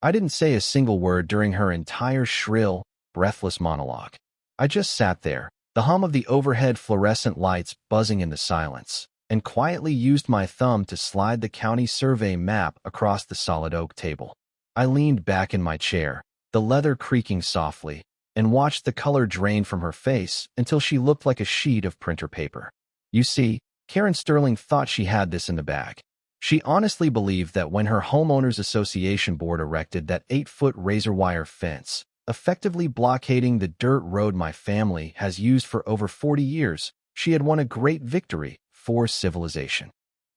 I didn't say a single word during her entire shrill, breathless monologue. I just sat there, the hum of the overhead fluorescent lights buzzing in the silence, and quietly used my thumb to slide the county survey map across the solid oak table. I leaned back in my chair, the leather creaking softly, and watched the color drain from her face until she looked like a sheet of printer paper. You see, Karen Sterling thought she had this in the bag. She honestly believed that when her homeowners association board erected that 8-foot razor wire fence, effectively blockading the dirt road my family has used for over 40 years, she had won a great victory for civilization.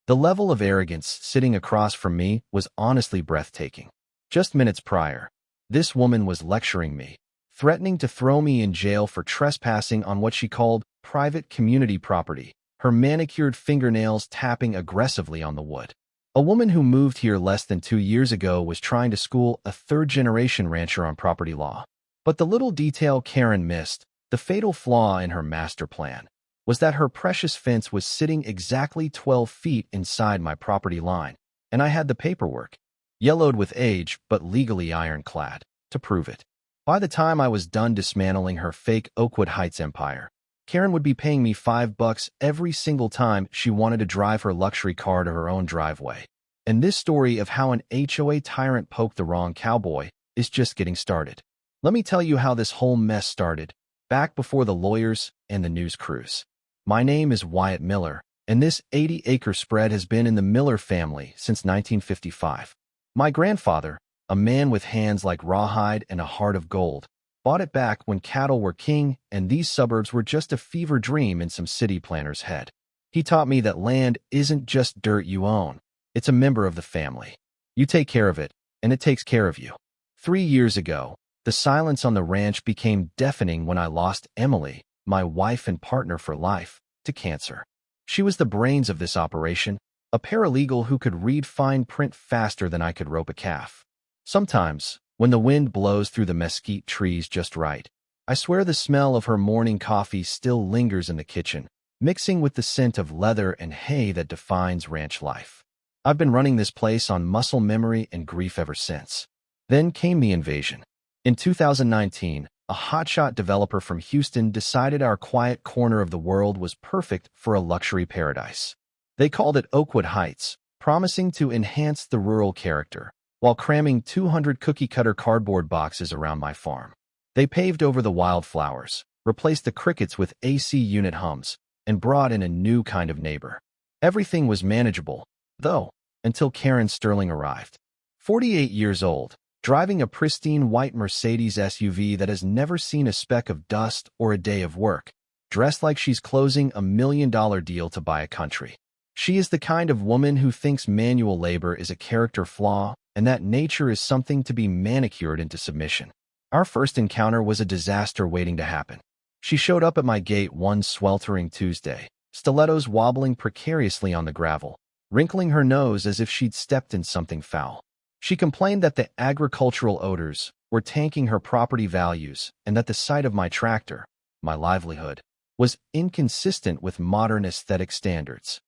The level of arrogance sitting across from me was honestly breathtaking. Just minutes prior, this woman was lecturing me, threatening to throw me in jail for trespassing on what she called private community property, her manicured fingernails tapping aggressively on the wood. A woman who moved here less than 2 years ago was trying to school a third-generation rancher on property law. But the little detail Karen missed, the fatal flaw in her master plan, was that her precious fence was sitting exactly 12 feet inside my property line, and I had the paperwork, yellowed with age but legally ironclad, to prove it. By the time I was done dismantling her fake Oakwood Heights empire, Karen would be paying me $5 every single time she wanted to drive her luxury car to her own driveway. And this story of how an HOA tyrant poked the wrong cowboy is just getting started. Let me tell you how this whole mess started, back before the lawyers and the news crews. My name is Wyatt Miller, and this 80-acre spread has been in the Miller family since 1955. My grandfather, a man with hands like rawhide and a heart of gold, bought it back when cattle were king and these suburbs were just a fever dream in some city planner's head. He taught me that land isn't just dirt you own, it's a member of the family. You take care of it, and it takes care of you. 3 years ago, the silence on the ranch became deafening when I lost Emily, my wife and partner for life, to cancer. She was the brains of this operation, a paralegal who could read fine print faster than I could rope a calf. Sometimes, when the wind blows through the mesquite trees just right, I swear the smell of her morning coffee still lingers in the kitchen, mixing with the scent of leather and hay that defines ranch life. I've been running this place on muscle memory and grief ever since. Then came the invasion. In 2019, a hotshot developer from Houston decided our quiet corner of the world was perfect for a luxury paradise. They called it Oakwood Heights, promising to enhance the rural character, while cramming 200 cookie-cutter cardboard boxes around my farm. They paved over the wildflowers, replaced the crickets with AC unit hums, and brought in a new kind of neighbor. Everything was manageable, though, until Karen Sterling arrived. 48 years old, driving a pristine white Mercedes SUV that has never seen a speck of dust or a day of work, dressed like she's closing $1 million deal to buy a country. She is the kind of woman who thinks manual labor is a character flaw and that nature is something to be manicured into submission. Our first encounter was a disaster waiting to happen. She showed up at my gate one sweltering Tuesday, stilettos wobbling precariously on the gravel, wrinkling her nose as if she'd stepped in something foul. She complained that the agricultural odors were tanking her property values and that the sight of my tractor, my livelihood, was inconsistent with modern aesthetic standards.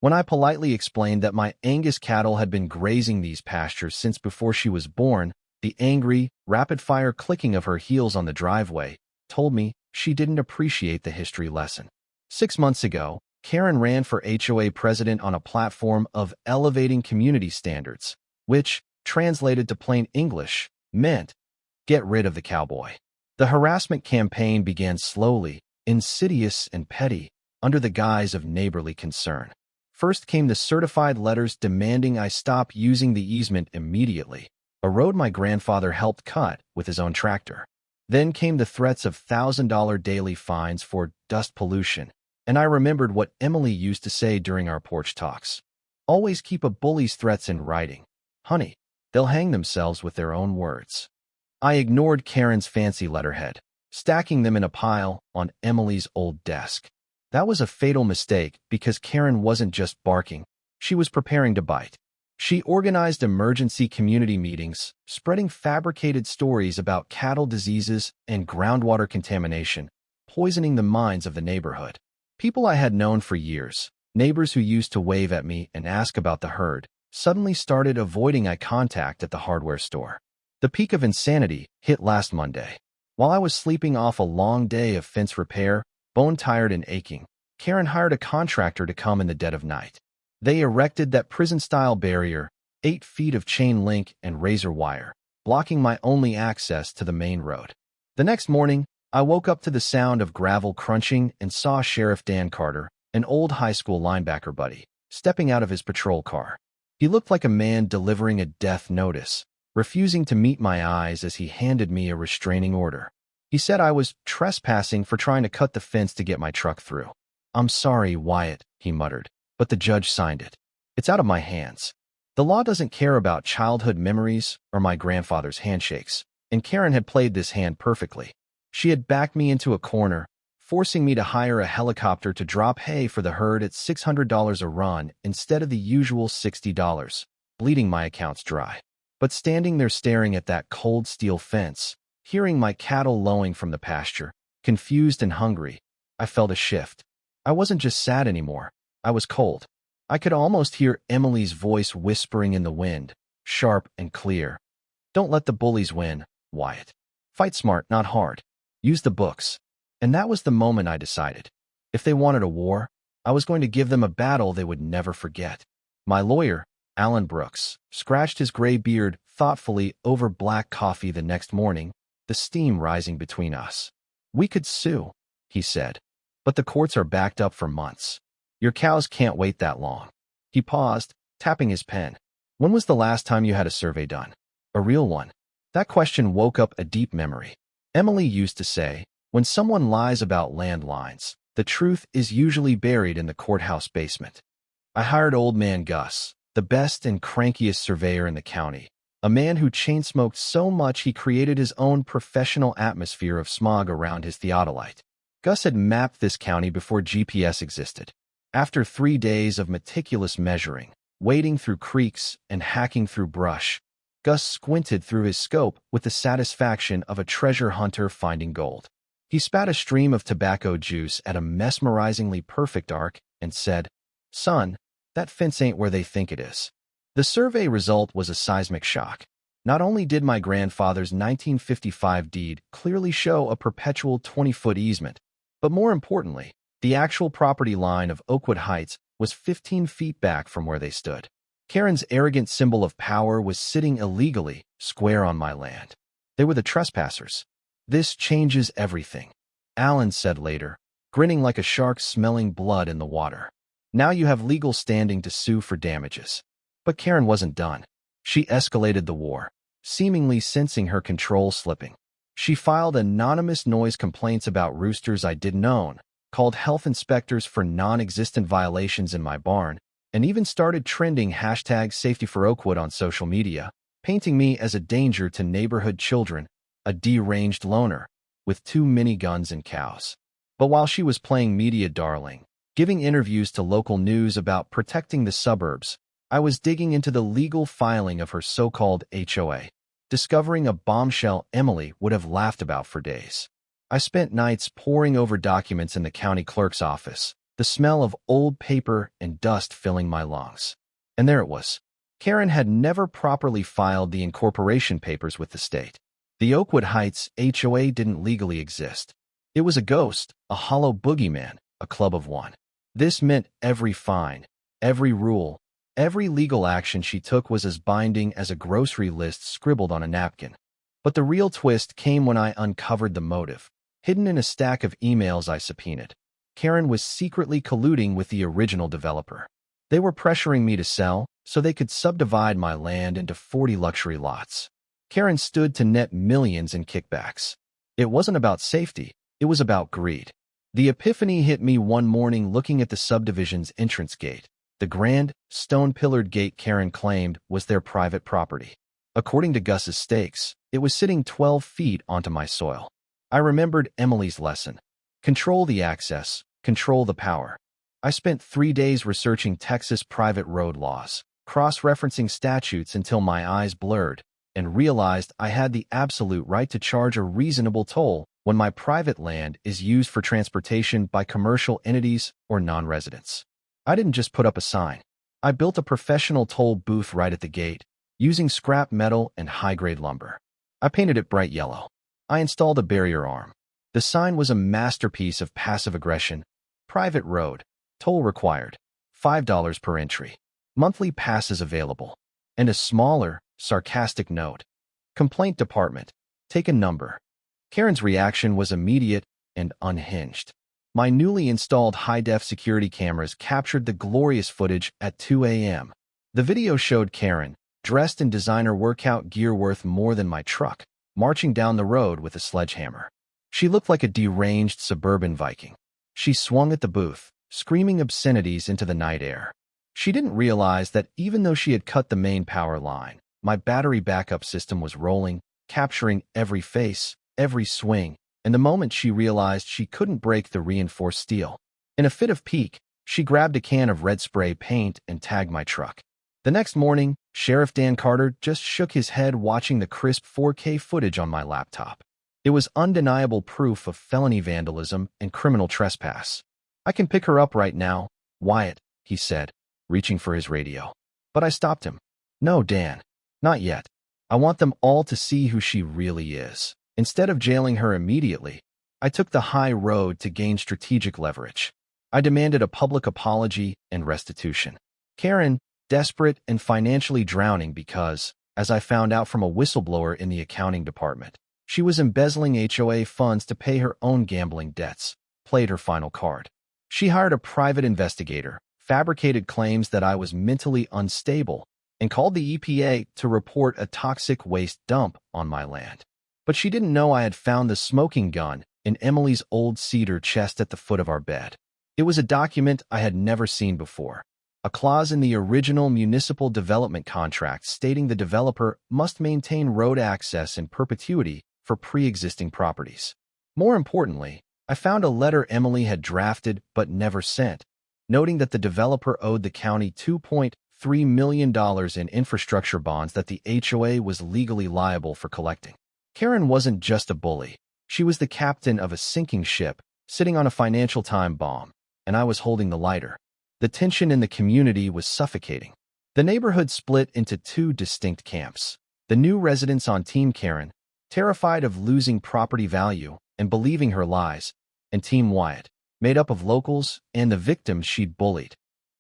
When I politely explained that my Angus cattle had been grazing these pastures since before she was born, the angry, rapid-fire clicking of her heels on the driveway told me she didn't appreciate the history lesson. 6 months ago, Karen ran for HOA president on a platform of elevating community standards, which, translated to plain English, meant get rid of the cowboy. The harassment campaign began slowly, insidious and petty, under the guise of neighborly concern. First came the certified letters demanding I stop using the easement immediately, a road my grandfather helped cut with his own tractor. Then came the threats of $1,000 daily fines for dust pollution, and I remembered what Emily used to say during our porch talks. Always keep a bully's threats in writing. Honey, they'll hang themselves with their own words. I ignored Karen's fancy letterhead, stacking them in a pile on Emily's old desk. That was a fatal mistake because Karen wasn't just barking, she was preparing to bite. She organized emergency community meetings, spreading fabricated stories about cattle diseases and groundwater contamination, poisoning the minds of the neighborhood. People I had known for years, neighbors who used to wave at me and ask about the herd, suddenly started avoiding eye contact at the hardware store. The peak of insanity hit last Monday. While I was sleeping off a long day of fence repair, bone-tired and aching, Karen hired a contractor to come in the dead of night. They erected that prison-style barrier, 8 feet of chain link and razor wire, blocking my only access to the main road. The next morning, I woke up to the sound of gravel crunching and saw Sheriff Dan Carter, an old high school linebacker buddy, stepping out of his patrol car. He looked like a man delivering a death notice, refusing to meet my eyes as he handed me a restraining order. He said I was trespassing for trying to cut the fence to get my truck through. "I'm sorry, Wyatt," he muttered, but the judge signed it. "It's out of my hands." The law doesn't care about childhood memories or my grandfather's handshakes, and Karen had played this hand perfectly. She had backed me into a corner, forcing me to hire a helicopter to drop hay for the herd at $600 a run instead of the usual $60, bleeding my accounts dry. But standing there staring at that cold steel fence, hearing my cattle lowing from the pasture, confused and hungry, I felt a shift. I wasn't just sad anymore. I was cold. I could almost hear Emily's voice whispering in the wind, sharp and clear. "Don't let the bullies win, Wyatt. Fight smart, not hard. Use the books." And that was the moment I decided. If they wanted a war, I was going to give them a battle they would never forget. My lawyer, Alan Brooks, scratched his gray beard thoughtfully over black coffee the next morning, the steam rising between us. "We could sue," he said, "but the courts are backed up for months. Your cows can't wait that long." He paused, tapping his pen. "When was the last time you had a survey done? A real one?" That question woke up a deep memory. Emily used to say, when someone lies about landlines, the truth is usually buried in the courthouse basement. I hired old man Gus, the best and crankiest surveyor in the county, a man who chain-smoked so much he created his own professional atmosphere of smog around his theodolite. Gus had mapped this county before GPS existed. After 3 days of meticulous measuring, wading through creeks and hacking through brush, Gus squinted through his scope with the satisfaction of a treasure hunter finding gold. He spat a stream of tobacco juice at a mesmerizingly perfect arc and said, "Son, that fence ain't where they think it is." The survey result was a seismic shock. Not only did my grandfather's 1955 deed clearly show a perpetual 20-foot easement, but more importantly, the actual property line of Oakwood Heights was 15 feet back from where they stood. Karen's arrogant symbol of power was sitting illegally, square on my land. They were the trespassers. "This changes everything," Alan said later, grinning like a shark smelling blood in the water. "Now you have legal standing to sue for damages." But Karen wasn't done. She escalated the war, seemingly sensing her control slipping. She filed anonymous noise complaints about roosters I didn't own, called health inspectors for non-existent violations in my barn, and even started trending #SafetyForOakwood on social media, painting me as a danger to neighborhood children, a deranged loner, with too many guns and cows. But while she was playing media darling, giving interviews to local news about protecting the suburbs, I was digging into the legal filing of her so-called HOA, discovering a bombshell Emily would have laughed about for days. I spent nights poring over documents in the county clerk's office, the smell of old paper and dust filling my lungs. And there it was. Karen had never properly filed the incorporation papers with the state. The Oakwood Heights HOA didn't legally exist. It was a ghost, a hollow boogeyman, a club of one. This meant every fine, every rule, every legal action she took was as binding as a grocery list scribbled on a napkin. But the real twist came when I uncovered the motive. Hidden in a stack of emails I subpoenaed, Karen was secretly colluding with the original developer. They were pressuring me to sell so they could subdivide my land into 40 luxury lots. Karen stood to net millions in kickbacks. It wasn't about safety, it was about greed. The epiphany hit me one morning looking at the subdivision's entrance gate, the grand, stone-pillared gate Karen claimed was their private property. According to Gus's stakes, it was sitting 12 feet onto my soil. I remembered Emily's lesson. Control the access, control the power. I spent 3 days researching Texas private road laws, cross-referencing statutes until my eyes blurred, and realized I had the absolute right to charge a reasonable toll when my private land is used for transportation by commercial entities or non-residents. I didn't just put up a sign. I built a professional toll booth right at the gate, using scrap metal and high-grade lumber. I painted it bright yellow. I installed a barrier arm. The sign was a masterpiece of passive aggression. Private road. Toll required. $5 per entry. Monthly passes available. And a smaller, sarcastic note. Complaint department. Take a number. Karen's reaction was immediate and unhinged. My newly installed high-def security cameras captured the glorious footage at 2 a.m. The video showed Karen, dressed in designer workout gear worth more than my truck, marching down the road with a sledgehammer. She looked like a deranged suburban Viking. She swung at the booth, screaming obscenities into the night air. She didn't realize that even though she had cut the main power line, my battery backup system was rolling, capturing every face, every swing, and the moment she realized she couldn't break the reinforced steel. In a fit of pique, she grabbed a can of red spray paint and tagged my truck. The next morning, Sheriff Dan Carter just shook his head watching the crisp 4K footage on my laptop. It was undeniable proof of felony vandalism and criminal trespass. "I can pick her up right now, Wyatt," he said, reaching for his radio. But I stopped him. "No, Dan. Not yet. I want them all to see who she really is." Instead of jailing her immediately, I took the high road to gain strategic leverage. I demanded a public apology and restitution. Karen, desperate and financially drowning because, as I found out from a whistleblower in the accounting department, she was embezzling HOA funds to pay her own gambling debts, played her final card. She hired a private investigator, fabricated claims that I was mentally unstable, and called the EPA to report a toxic waste dump on my land. But she didn't know I had found the smoking gun in Emily's old cedar chest at the foot of our bed. It was a document I had never seen before. A clause in the original municipal development contract stating the developer must maintain road access in perpetuity for pre-existing properties. More importantly, I found a letter Emily had drafted but never sent, noting that the developer owed the county $2.3 million in infrastructure bonds that the HOA was legally liable for collecting. Karen wasn't just a bully. She was the captain of a sinking ship, sitting on a financial time bomb, and I was holding the lighter. The tension in the community was suffocating. The neighborhood split into two distinct camps. The new residents on Team Karen, terrified of losing property value and believing her lies, and Team Wyatt, made up of locals and the victims she'd bullied.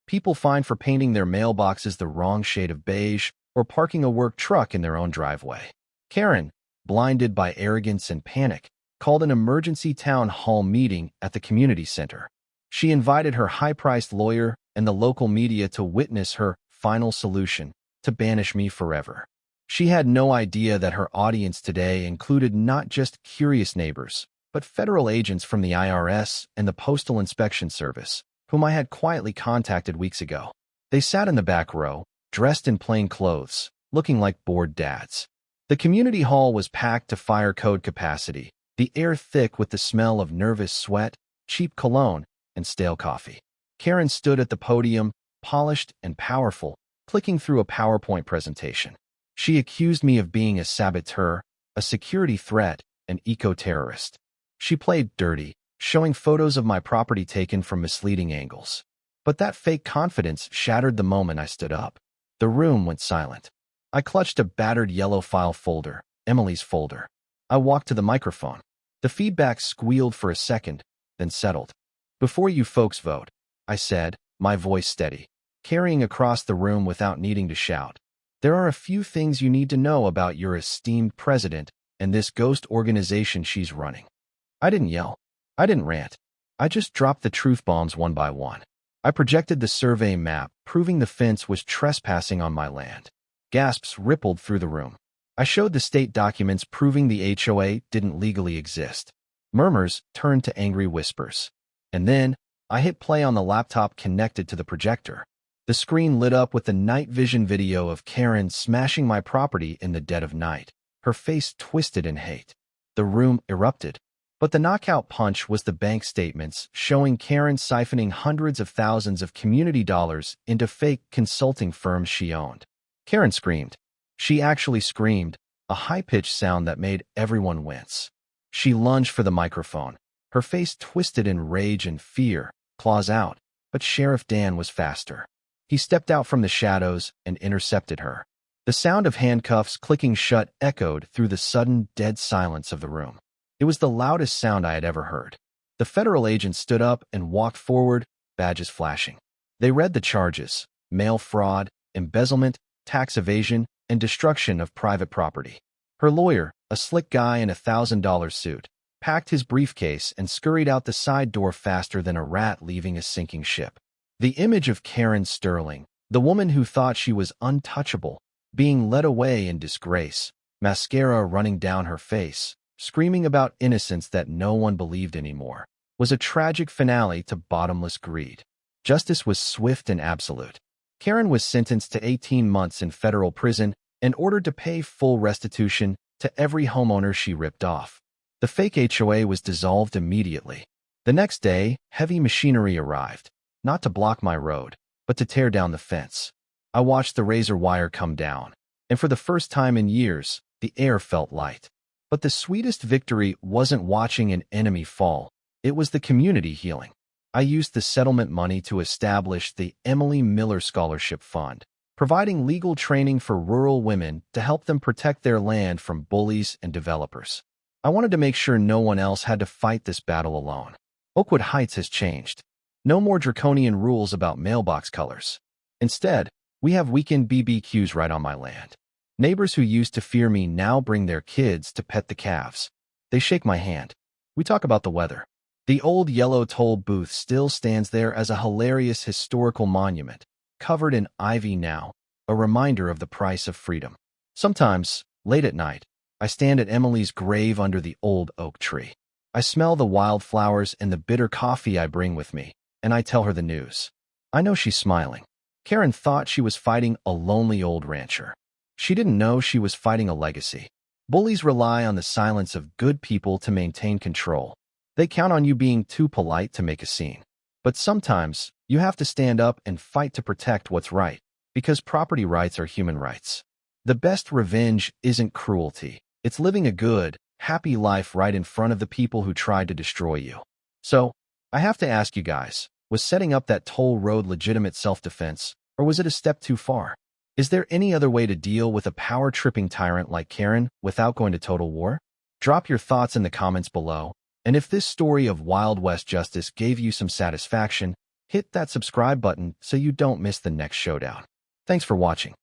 People fined for painting their mailboxes the wrong shade of beige or parking a work truck in their own driveway. Karen, blinded by arrogance and panic, called an emergency town hall meeting at the community center. She invited her high-priced lawyer and the local media to witness her final solution, to banish me forever. She had no idea that her audience today included not just curious neighbors, but federal agents from the IRS and the Postal Inspection Service, whom I had quietly contacted weeks ago. They sat in the back row, dressed in plain clothes, looking like bored dads. The community hall was packed to fire code capacity, the air thick with the smell of nervous sweat, cheap cologne, and stale coffee. Karen stood at the podium, polished and powerful, clicking through a PowerPoint presentation. She accused me of being a saboteur, a security threat, an eco-terrorist. She played dirty, showing photos of my property taken from misleading angles. But that fake confidence shattered the moment I stood up. The room went silent. I clutched a battered yellow file folder, Emily's folder. I walked to the microphone. The feedback squealed for a second, then settled. "Before you folks vote," I said, my voice steady, carrying across the room without needing to shout, "there are a few things you need to know about your esteemed president and this ghost organization she's running." I didn't yell. I didn't rant. I just dropped the truth bombs one by one. I projected the survey map, proving the fence was trespassing on my land. Gasps rippled through the room. I showed the state documents proving the HOA didn't legally exist. Murmurs turned to angry whispers. And then, I hit play on the laptop connected to the projector. The screen lit up with the night vision video of Karen smashing my property in the dead of night, her face twisted in hate. The room erupted. But the knockout punch was the bank statements showing Karen siphoning hundreds of thousands of community dollars into fake consulting firms she owned. Karen screamed. She actually screamed, a high-pitched sound that made everyone wince. She lunged for the microphone, her face twisted in rage and fear, claws out, but Sheriff Dan was faster. He stepped out from the shadows and intercepted her. The sound of handcuffs clicking shut echoed through the sudden, dead silence of the room. It was the loudest sound I had ever heard. The federal agent stood up and walked forward, badges flashing. They read the charges: mail fraud, embezzlement, tax evasion, and destruction of private property. Her lawyer, a slick guy in a $1,000 suit, packed his briefcase and scurried out the side door faster than a rat leaving a sinking ship. The image of Karen Sterling, the woman who thought she was untouchable, being led away in disgrace, mascara running down her face, screaming about innocence that no one believed anymore, was a tragic finale to bottomless greed. Justice was swift and absolute. Karen was sentenced to 18 months in federal prison and ordered to pay full restitution to every homeowner she ripped off. The fake HOA was dissolved immediately. The next day, heavy machinery arrived, not to block my road, but to tear down the fence. I watched the razor wire come down, and for the first time in years, the air felt light. But the sweetest victory wasn't watching an enemy fall. It was the community healing. I used the settlement money to establish the Emily Miller Scholarship Fund, providing legal training for rural women to help them protect their land from bullies and developers. I wanted to make sure no one else had to fight this battle alone. Oakwood Heights has changed. No more draconian rules about mailbox colors. Instead, we have weekend BBQs right on my land. Neighbors who used to fear me now bring their kids to pet the calves. They shake my hand. We talk about the weather. The old yellow toll booth still stands there as a hilarious historical monument, covered in ivy now, a reminder of the price of freedom. Sometimes, late at night, I stand at Emily's grave under the old oak tree. I smell the wildflowers and the bitter coffee I bring with me, and I tell her the news. I know she's smiling. Karen thought she was fighting a lonely old rancher. She didn't know she was fighting a legacy. Bullies rely on the silence of good people to maintain control. They count on you being too polite to make a scene. But sometimes, you have to stand up and fight to protect what's right, because property rights are human rights. The best revenge isn't cruelty. It's living a good, happy life right in front of the people who tried to destroy you. So, I have to ask you guys, was setting up that toll road legitimate self-defense, or was it a step too far? Is there any other way to deal with a power-tripping tyrant like Karen without going to total war? Drop your thoughts in the comments below, and if this story of Wild West justice gave you some satisfaction, hit that subscribe button so you don't miss the next showdown. Thanks for watching.